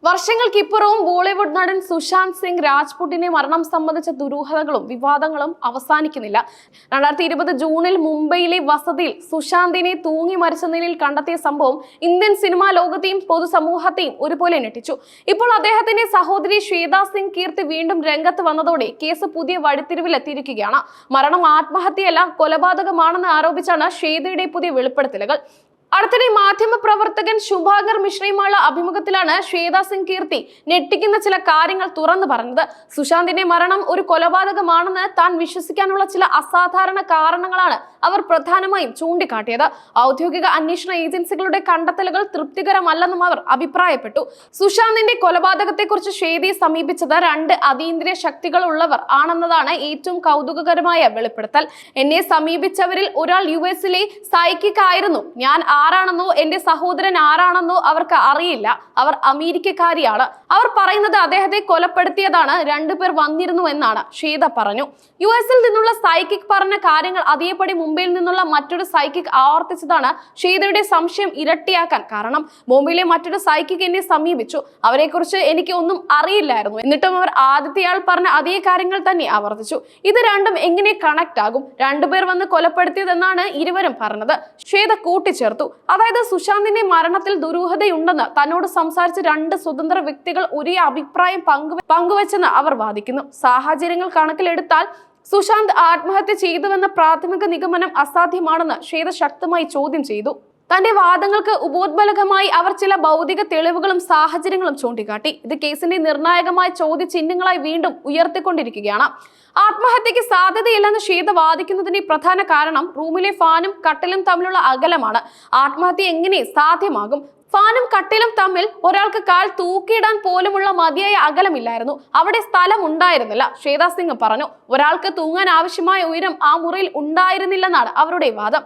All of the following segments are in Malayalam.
വർഷങ്ങൾക്കിപ്പുറവും ബോളിവുഡ് നടൻ സുശാന്ത് സിംഗ് രാജ്പുട്ടിന്റെ മരണം സംബന്ധിച്ച ദുരൂഹതകളും വിവാദങ്ങളും അവസാനിക്കുന്നില്ല. 2020 ജൂണിൽ മുംബൈയിലെ വസതിയിൽ സുശാന്തിനെ തൂങ്ങി മരിച്ച നിലയിൽ കണ്ടെത്തിയ സംഭവം ഇന്ത്യൻ സിനിമാ ലോകത്തെയും പൊതുസമൂഹത്തെയും ഒരുപോലെ ഞെട്ടിച്ചു. ഇപ്പോൾ അദ്ദേഹത്തിന്റെ സഹോദരി ശ്വേത സിംഗ് കീർത്തി വീണ്ടും രംഗത്ത് വന്നതോടെ കേസ് പുതിയ വഴിത്തിരിവിലെത്തിയിരിക്കുകയാണ്. മരണം ആത്മഹത്യയല്ല, കൊലപാതകമാണെന്ന് ആരോപിച്ചാണ് ശ്വേതയുടെ പുതിയ വെളിപ്പെടുത്തലുകൾ. അടുത്തിടെ മാധ്യമ പ്രവർത്തകൻ ശുഭാകർ മിശ്രയുമായുള്ള അഭിമുഖത്തിലാണ് ശ്വേത സിംഗ് കീർത്തി ഞെട്ടിക്കുന്ന ചില കാര്യങ്ങൾ തുറന്നു പറഞ്ഞത്. സുശാന്തിന്റെ മരണം ഒരു കൊലപാതകമാണെന്ന് താൻ വിശ്വസിക്കാനുള്ള ചില അസാധാരണ കാരണങ്ങളാണ് അവർ പ്രധാനമായും ചൂണ്ടിക്കാട്ടിയത്. ഔദ്യോഗിക അന്വേഷണ ഏജൻസികളുടെ കണ്ടെത്തലുകൾ തൃപ്തികരമല്ലെന്നും അവർ അഭിപ്രായപ്പെട്ടു. സുശാന്തിന്റെ കൊലപാതകത്തെക്കുറിച്ച് ശ്വേതയെ സമീപിച്ചത് രണ്ട് അതീന്ദ്രിയ ശക്തികൾ ഉള്ളവർ ആണെന്നതാണ് ഏറ്റവും കൗതുകകരമായ വെളിപ്പെടുത്തൽ. എന്നെ സമീപിച്ചവരിൽ ഒരാൾ US-ലെ സൈക്കിക് ആയിരുന്നു. ഞാൻ ആരാണെന്നോ എന്റെ സഹോദരൻ ആരാണെന്നോ അവർക്ക് അറിയില്ല. അവർ അമേരിക്കക്കാരിയാണ്. അവർ പറയുന്നത് അദ്ദേഹത്തെ കൊലപ്പെടുത്തിയതാണ്. രണ്ടുപേർ വന്നിരുന്നു എന്നാണ് ശ്വേത പറഞ്ഞു. US-ൽ നിന്നുള്ള സൈക്കിക് പറഞ്ഞ കാര്യങ്ങൾ അതേപടി മുംബൈയിൽ നിന്നുള്ള മറ്റൊരു സൈക്കിക് ആവർത്തിച്ചതാണ് ശ്വേതയുടെ സംശയം ഇരട്ടിയാക്കാൻ കാരണം. മുംബൈയിലെ മറ്റൊരു സൈക്കിക് എന്നെ സമീപിച്ചു. അവരെക്കുറിച്ച് എനിക്ക് ഒന്നും അറിയില്ലായിരുന്നു. എന്നിട്ടും അവർ ആദ്യത്തെയാൾ പറഞ്ഞ അതേ കാര്യങ്ങൾ തന്നെ ആവർത്തിച്ചു. ഇത് രണ്ടും എങ്ങനെ കണക്ട് ആകും? രണ്ടുപേർ വന്ന് കൊലപ്പെടുത്തിയതെന്നാണ് ഇരുവരും പറഞ്ഞത്. ശ്വേത കൂട്ടിച്ചേർത്തു. അതായത് സുശാന്തിന്റെ മരണത്തിൽ ദുരൂഹതയുണ്ടെന്ന് തന്നോട് സംസാരിച്ച രണ്ട് സ്വതന്ത്ര വ്യക്തികൾ ഒരേ അഭിപ്രായം പങ്കുവെച്ചെന്ന് അവർ വാദിക്കുന്നു. സാഹചര്യങ്ങൾ കണക്കിലെടുത്താൽ സുശാന്ത് ആത്മഹത്യ ചെയ്തുവെന്ന പ്രാഥമിക നിഗമനം അസാധ്യമാണെന്ന് ശ്വേത ശക്തമായി ചോദ്യം ചെയ്തു. തന്റെ വാദങ്ങൾക്ക് ഉപോത്ബലകമായി അവർ ചില ഭൗതിക തെളിവുകളും സാഹചര്യങ്ങളും ചൂണ്ടിക്കാട്ടി. ഇത് കേസിന്റെ നിർണായകമായ ചോദ്യചിഹ്നങ്ങളായി വീണ്ടും ഉയർത്തിക്കൊണ്ടിരിക്കുകയാണ്. ആത്മഹത്യക്ക് സാധ്യതയില്ലെന്ന് ശ്വേത വാദിക്കുന്നതിന്റെ പ്രധാന കാരണം റൂമിലെ ഫാനും കട്ടിലും തമ്മിലുള്ള അകലമാണ്. ആത്മഹത്യ എങ്ങനെ സാധ്യമാകും? ഫാനും കട്ടിലും തമ്മിൽ ഒരാൾക്ക് കാൽ തൂക്കിയിടാൻ പോലുമുള്ള മതിയായ അകലമില്ലായിരുന്നു. അവിടെ സ്ഥലം ഉണ്ടായിരുന്നില്ല. ശ്വേത സിംഗ് പറഞ്ഞു. ഒരാൾക്ക് തൂങ്ങാൻ ആവശ്യമായ ഉയരം ആ മുറിയിൽ ഉണ്ടായിരുന്നില്ലെന്നാണ് അവരുടെ വാദം.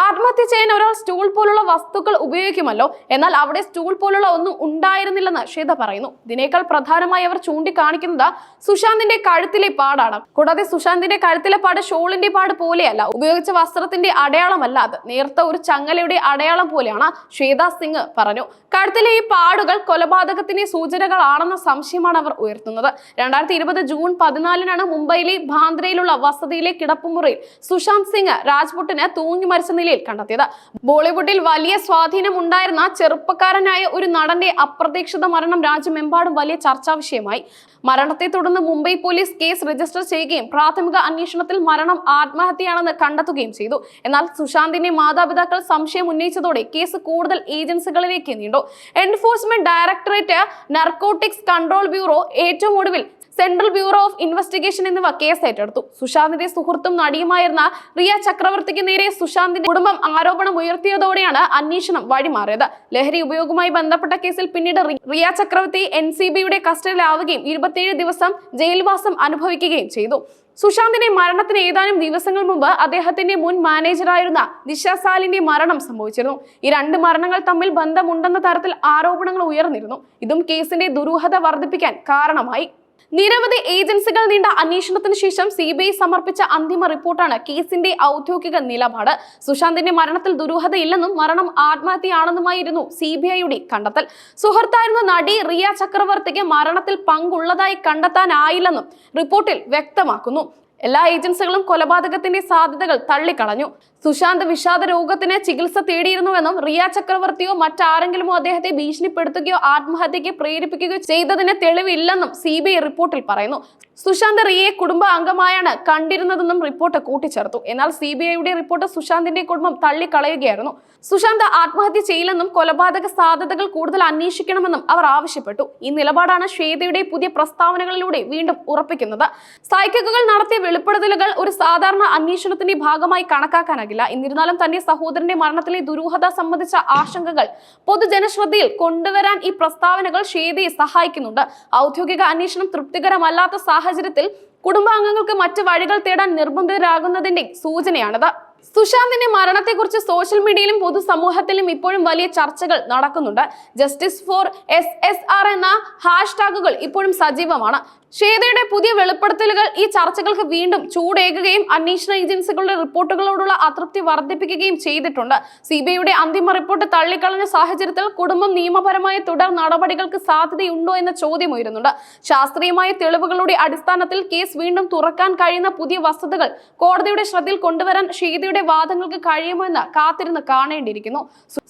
ആത്മഹത്യ ചെയ്യാൻ ഒരാൾ സ്റ്റൂൾ പോലുള്ള വസ്തുക്കൾ ഉപയോഗിക്കുമല്ലോ, എന്നാൽ അവിടെ സ്റ്റൂൾ പോലുള്ള ഒന്നും ഉണ്ടായിരുന്നില്ലെന്ന് ശ്വേത പറയുന്നു. ഇതിനേക്കാൾ പ്രധാനമായി അവർ ചൂണ്ടിക്കാണിക്കുന്നത് സുശാന്തിന്റെ കഴുത്തിലെ പാടാണ്. കൂടാതെ സുശാന്തിന്റെ കഴുത്തിലെ പാട് ഷോളിന്റെ പാട് പോലെയല്ല, ഉപയോഗിച്ച വസ്ത്രത്തിന്റെ അടയാളമല്ല, അത് നേർത്ത ഒരു ചങ്ങലയുടെ അടയാളം പോലെയാണ്. ശ്വേത സിംഗ് പറഞ്ഞു. കഴുത്തിലെ ഈ പാടുകൾ കൊലപാതകത്തിന്റെ സൂചനകളാണെന്ന സംശയമാണ് അവർ ഉയർത്തുന്നത്. 2020 ജൂൺ 14 മുംബൈയിലെ ബാന്ദ്രയിലുള്ള വസതിയിലെ കിടപ്പുമുറിയിൽ സുശാന്ത് സിംഗ് രാജ്പുട്ടിന് തൂങ്ങി മരിച്ച നിലയിൽ കണ്ടെത്തിയത്. ബോളിവുഡിൽ വലിയ സ്വാധീനം ഉണ്ടായിരുന്ന ചെറുപ്പക്കാരനായ ഒരു നടന്റെ അപ്രതീക്ഷിത മരണം രാജ്യമെമ്പാടും വലിയ ചർച്ചാ വിഷയമായി. മരണത്തെ തുടർന്ന് മുംബൈ പോലീസ് കേസ് രജിസ്റ്റർ ചെയ്യുകയും പ്രാഥമിക അന്വേഷണത്തിൽ മരണം ആത്മഹത്യയാണെന്ന് കണ്ടെത്തുകയും ചെയ്തു. എന്നാൽ സുശാന്തിന്റെ മാതാപിതാക്കൾ സംശയം ഉന്നയിച്ചതോടെ കേസ് കൂടുതൽ ഏജൻസികളിലേക്ക് നീണ്ടു. Enforcement directorate, narcotics control bureau, ഏറ്റവും ഒടുവിൽ സെൻട്രൽ ബ്യൂറോ ഓഫ് ഇൻവെസ്റ്റിഗേഷൻ എന്നിവ കേസ് ഏറ്റെടുത്തു. സുശാന്തിന്റെ സുഹൃത്തും നടിയുമായിരുന്ന റിയ ചക്രവർത്തിക്ക് നേരെ സുശാന്തിന്റെ കുടുംബം ആരോപണം ഉയർത്തിയതോടെയാണ് അന്വേഷണം വഴിമാറിയത്. ലഹരി ഉപയോഗവുമായി ബന്ധപ്പെട്ട കേസിൽ പിന്നീട് റിയ ചക്രവർത്തി NCBയുടെ കസ്റ്റഡിയിലാവുകയും 27 ദിവസം ജയിൽവാസം അനുഭവിക്കുകയും ചെയ്തു. സുശാന്തിന്റെ മരണത്തിന് ഏതാനും ദിവസങ്ങൾ മുമ്പ് അദ്ദേഹത്തിന്റെ മുൻ മാനേജറായിരുന്ന ദിശ സാലിന്റെ മരണം സംഭവിച്ചിരുന്നു. ഈ രണ്ട് മരണങ്ങൾ തമ്മിൽ ബന്ധമുണ്ടെന്ന തരത്തിൽ ആരോപണങ്ങൾ ഉയർന്നിരുന്നു. ഇതും കേസിന്റെ ദുരൂഹത വർദ്ധിപ്പിക്കാൻ കാരണമായി. നിരവധി ഏജൻസികൾ നീണ്ട അന്വേഷണത്തിന് ശേഷം CBI സമർപ്പിച്ച അന്തിമ റിപ്പോർട്ടാണ് കേസിന്റെ ഔദ്യോഗിക നിലപാട്. സുശാന്തിന്റെ മരണത്തിൽ ദുരൂഹതയില്ലെന്നും മരണം ആത്മഹത്യയാണെന്നുമായിരുന്നു CBIയുടെ കണ്ടെത്തൽ. സുഹൃത്തായിരുന്ന നടി റിയ ചക്രവർത്തിക്ക് മരണത്തിൽ പങ്കുള്ളതായി കണ്ടെത്താനായില്ലെന്നും റിപ്പോർട്ടിൽ വ്യക്തമാക്കുന്നു. എല്ലാ ഏജൻസികളും കൊലപാതകത്തിന്റെ സാധ്യതകൾ തള്ളിക്കളഞ്ഞു. സുശാന്ത് വിഷാദ രോഗത്തിന് ചികിത്സ തേടിയിരുന്നുവെന്നും റിയ ചക്രവർത്തിയോ മറ്റാരെങ്കിലുമോ അദ്ദേഹത്തെ ഭീഷണിപ്പെടുത്തുകയോ ആത്മഹത്യക്ക് പ്രേരിപ്പിക്കുകയോ ചെയ്തതിന് തെളിവില്ലെന്നും CBI റിപ്പോർട്ടിൽ പറയുന്നു. സുശാന്ത് റിയയെ കുടുംബ അംഗമായാണ് കണ്ടിരുന്നതെന്നും റിപ്പോർട്ട് കൂട്ടിച്ചേർത്തു. എന്നാൽ CBIയുടെ റിപ്പോർട്ട് സുശാന്തിന്റെ കുടുംബം തള്ളിക്കളയുകയായിരുന്നു. സുശാന്ത് ആത്മഹത്യ ചെയ്യില്ലെന്നും കൊലപാതക സാധ്യതകൾ കൂടുതൽ അന്വേഷിക്കണമെന്നും അവർ ആവശ്യപ്പെട്ടു. ഈ നിലപാടാണ് ശ്വേതയുടെ പുതിയ പ്രസ്താവനകളിലൂടെ വീണ്ടും ഉറപ്പിക്കുന്നത്. സൈക്കിക്കുകൾ നടത്തിയ വെളിപ്പെടുത്തലുകൾ ഒരു സാധാരണ അന്വേഷണത്തിന്റെ ഭാഗമായി കണക്കാക്കാനാകില്ല. എന്നിരുന്നാലും തന്റെ സഹോദരന്റെ മരണത്തിലെ ദുരൂഹത സംബന്ധിച്ച ആശങ്കകൾ പൊതുജനശ്രദ്ധയിൽ കൊണ്ടുവരാൻ ഈ പ്രസ്താവനകൾ ശ്വേതയെ സഹായിക്കുന്നുണ്ട്. ഔദ്യോഗിക അന്വേഷണം തൃപ്തികരമല്ലാത്ത സാഹചര്യത്തിൽ കുടുംബാംഗങ്ങൾക്ക് മറ്റ് വഴികൾ തേടാൻ നിർബന്ധിതരാകുന്നതിന്റെ സൂചനയാണിത്. സുശാന്തിന്റെ മരണത്തെക്കുറിച്ച് സോഷ്യൽ മീഡിയയിലും പൊതുസമൂഹത്തിലും ഇപ്പോഴും വലിയ ചർച്ചകൾ നടക്കുന്നുണ്ട്. ജസ്റ്റിസ് ഫോർ SSR എന്ന ഹാഷ്ടാഗുകൾ ഇപ്പോഴും സജീവമാണ്. ശ്വേതയുടെ പുതിയ വെളിപ്പെടുത്തലുകൾ ഈ ചർച്ചകൾക്ക് വീണ്ടും ചൂടേകുകയും അന്വേഷണ ഏജൻസികളുടെ റിപ്പോർട്ടുകളോടുള്ള അതൃപ്തി വർദ്ധിപ്പിക്കുകയും ചെയ്തിട്ടുണ്ട്. CBIയുടെ അന്തിമ റിപ്പോർട്ട് തള്ളിക്കളഞ്ഞ സാഹചര്യത്തിൽ കുടുംബം നിയമപരമായ തുടർ നടപടികൾക്ക് സാധ്യതയുണ്ടോ എന്ന ചോദ്യം ഉയരുന്നുണ്ട്. ശാസ്ത്രീയമായ തെളിവുകളുടെ അടിസ്ഥാനത്തിൽ കേസ് വീണ്ടും തുറക്കാൻ കഴിയുന്ന പുതിയ വസ്തുതകൾ കോടതിയുടെ ശ്രദ്ധയിൽ കൊണ്ടുവരാൻ ശ്വേതയുടെ വാദങ്ങൾക്ക് കഴിയുമോ എന്ന് കാത്തിരുന്ന് കാണേണ്ടിയിരിക്കുന്നു.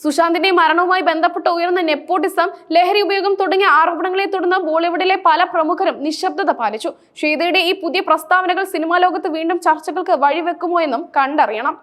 സുശാന്തിന്റെ മരണവുമായി ബന്ധപ്പെട്ട് ഉയർന്ന നെപ്പോട്ടിസം, ലഹരി ഉപയോഗം തുടങ്ങിയ ആരോപണങ്ങളെ തുടർന്ന് ബോളിവുഡിലെ പല പ്രമുഖരും നിശബ്ദത പാലിച്ചു. ശ്വേതയുടെ ഈ പുതിയ പ്രസ്താവനകൾ സിനിമാ ലോകത്ത് വീണ്ടും ചർച്ചകൾക്ക് വഴിവെക്കുമോ എന്നും കണ്ടറിയണം.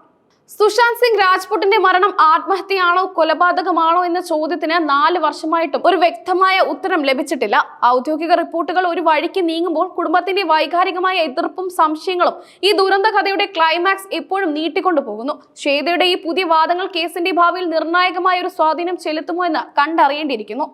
സുശാന്ത് സിംഗ് രാജ്പുട്ടിന്റെ മരണം ആത്മഹത്യയാണോ കൊലപാതകമാണോ എന്ന ചോദ്യത്തിന് 4 വർഷമായിട്ടും ഒരു വ്യക്തമായ ഉത്തരം ലഭിച്ചിട്ടില്ല. ഔദ്യോഗിക റിപ്പോർട്ടുകൾ ഒരു വഴിക്ക് നീങ്ങുമ്പോൾ കുടുംബത്തിന്റെ വൈകാരികമായ എതിർപ്പും സംശയങ്ങളും ഈ ദുരന്ത കഥയുടെ ക്ലൈമാക്സ് എപ്പോഴും നീട്ടിക്കൊണ്ടു പോകുന്നു. ശ്വേതയുടെ ഈ പുതിയ വാദങ്ങൾ കേസിന്റെ ഭാവിയിൽ നിർണായകമായ ഒരു സ്വാധീനം ചെലുത്തുമോ എന്ന് കണ്ടറിയേണ്ടിയിരിക്കുന്നു.